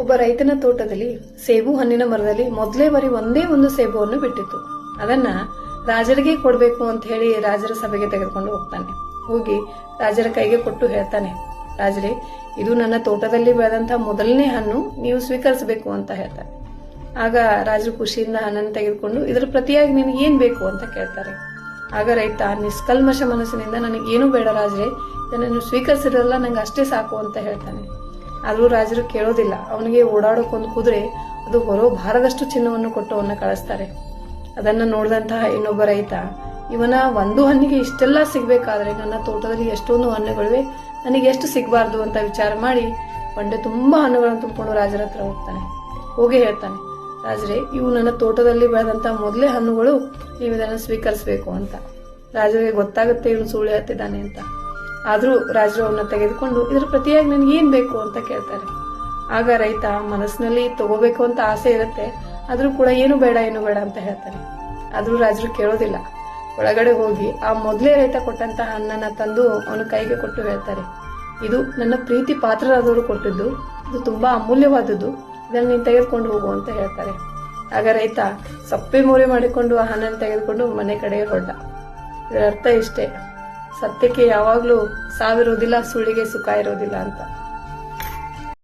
ಒಬ್ಬ ರೈತನ ತೋಟದಲ್ಲಿ ಸೇಬು ಹಣ್ಣಿನ ಮರದಲ್ಲಿ ಮೊದಲೇ ಬಾರಿ ಒಂದೇ ಒಂದು ಸೇಬುವನ್ನು ಬಿಟ್ಟಿತ್ತು. ಅದನ್ನ ರಾಜರಿಗೆ ಕೊಡಬೇಕು ಅಂತ ಹೇಳಿ ರಾಜರ ಸಭೆಗೆ ತೆಗೆದುಕೊಂಡು ಹೋಗ್ತಾನೆ. ಹೋಗಿ ರಾಜರ ಕೈಗೆ ಕೊಟ್ಟು ಹೇಳ್ತಾನೆ, ರಾಜರೇ, ಇದು ನನ್ನ ತೋಟದಲ್ಲಿ ಬೆಳೆದಂತಹ ಮೊದಲನೇ ಹಣ್ಣು, ನೀವು ಸ್ವೀಕರಿಸಬೇಕು ಅಂತ ಹೇಳ್ತಾನೆ. ಆಗ ರಾಜರು ಖುಷಿಯಿಂದ ಹಣ್ಣನ್ನು ತೆಗೆದುಕೊಂಡು ಇದರ ಪ್ರತಿಯಾಗಿ ನಿನಗೆ ಏನ್ ಬೇಕು ಅಂತ ಕೇಳ್ತಾರೆ. ಆಗ ರೈತ ನಿಷ್ಕಲ್ಮಶ ಮನಸ್ಸಿನಿಂದ ನನಗೇನು ಬೇಡ ರಾಜರೇ, ಇದನ್ನು ಸ್ವೀಕರಿಸಿರಲ್ಲ, ನಂಗೆ ಅಷ್ಟೇ ಸಾಕು ಅಂತ ಹೇಳ್ತಾನೆ. ಆದ್ರೂ ರಾಜರು ಕೇಳೋದಿಲ್ಲ. ಅವನಿಗೆ ಓಡಾಡೋಕೊಂದು ಕುದುರೆ, ಅದು ಬರೋ ಭಾರದಷ್ಟು ಚಿನ್ನವನ್ನು ಕೊಟ್ಟು ಅವನ್ನ ಕಳಿಸ್ತಾರೆ. ಅದನ್ನ ನೋಡಿದಂತಹ ಇನ್ನೊಬ್ಬ ರೈತ, ಇವನ ಒಂದು ಹಣ್ಣಿಗೆ ಇಷ್ಟೆಲ್ಲ ಸಿಗ್ಬೇಕಾದ್ರೆ ನನ್ನ ತೋಟದಲ್ಲಿ ಎಷ್ಟೊಂದು ಹಣ್ಣುಗಳಿವೆ, ನನಗೆ ಎಷ್ಟು ಸಿಗಬಾರ್ದು ಅಂತ ವಿಚಾರ ಮಾಡಿ ಬಂಡೆ ತುಂಬಾ ಹಣ್ಣುಗಳನ್ನು ತುಂಬಿಕೊಂಡು ರಾಜರ ಹತ್ರ ಹೋಗ್ತಾನೆ. ಹೋಗಿ ಹೇಳ್ತಾನೆ, ರಾಜರೇ, ಇವು ನನ್ನ ತೋಟದಲ್ಲಿ ಬೆಳೆದಂತಹ ಮೊದಲೇ ಹಣ್ಣುಗಳು, ನೀವು ಇದನ್ನು ಸ್ವೀಕರಿಸಬೇಕು ಅಂತ. ರಾಜರಿಗೆ ಗೊತ್ತಾಗುತ್ತೆ ಇವನು ಸುಳ್ಳು ಹೇಳ್ತಿದ್ದಾನೆ ಅಂತ. ಆದ್ರೂ ರಾಜರು ಅವನ್ನ ತೆಗೆದುಕೊಂಡು ಇದರ ಪ್ರತಿಯಾಗಿ ನನಗೆ ಏನ್ ಬೇಕು ಅಂತ ಕೇಳ್ತಾರೆ. ಆಗ ರೈತ ಮನಸ್ಸಿನಲ್ಲಿ ತಗೋಬೇಕು ಅಂತ ಆಸೆ ಇರುತ್ತೆ, ಆದ್ರೂ ಕೂಡ ಏನು ಬೇಡ ಅಂತ ಹೇಳ್ತಾನೆ. ಆದ್ರೂ ರಾಜರು ಕೇಳೋದಿಲ್ಲ. ಒಳಗಡೆ ಹೋಗಿ ಆ ಮೊದಲೇ ರೈತ ಕೊಟ್ಟಂತ ಹಣ್ಣನ್ನ ತಂದು ಅವನ ಕೈಗೆ ಕೊಟ್ಟು ಹೇಳ್ತಾರೆ, ಇದು ನನ್ನ ಪ್ರೀತಿ ಪಾತ್ರರಾದವರು ಕೊಟ್ಟಿದ್ದು, ಇದು ತುಂಬಾ ಅಮೂಲ್ಯವಾದದ್ದು, ಇದನ್ನು ನೀನು ತೆಗೆದುಕೊಂಡು ಹೋಗು ಅಂತ ಹೇಳ್ತಾರೆ. ಆಗ ರೈತ ಸಪ್ಪೆ ಮೋರೆ ಮಾಡಿಕೊಂಡು ಆ ಹಣ್ಣನ್ನು ತೆಗೆದುಕೊಂಡು ಮನೆ ಕಡೆ ಹೊರಟ. ಇದರ ಅರ್ಥ ಇಷ್ಟೇ, ಸತ್ಯಕ್ಕೆ ಯಾವಾಗ್ಲೂ ಸಾವಿರೋದಿಲ್ಲ, ಸುಳ್ಳಿಗೆ ಸುಖ ಇರೋದಿಲ್ಲ ಅಂತ.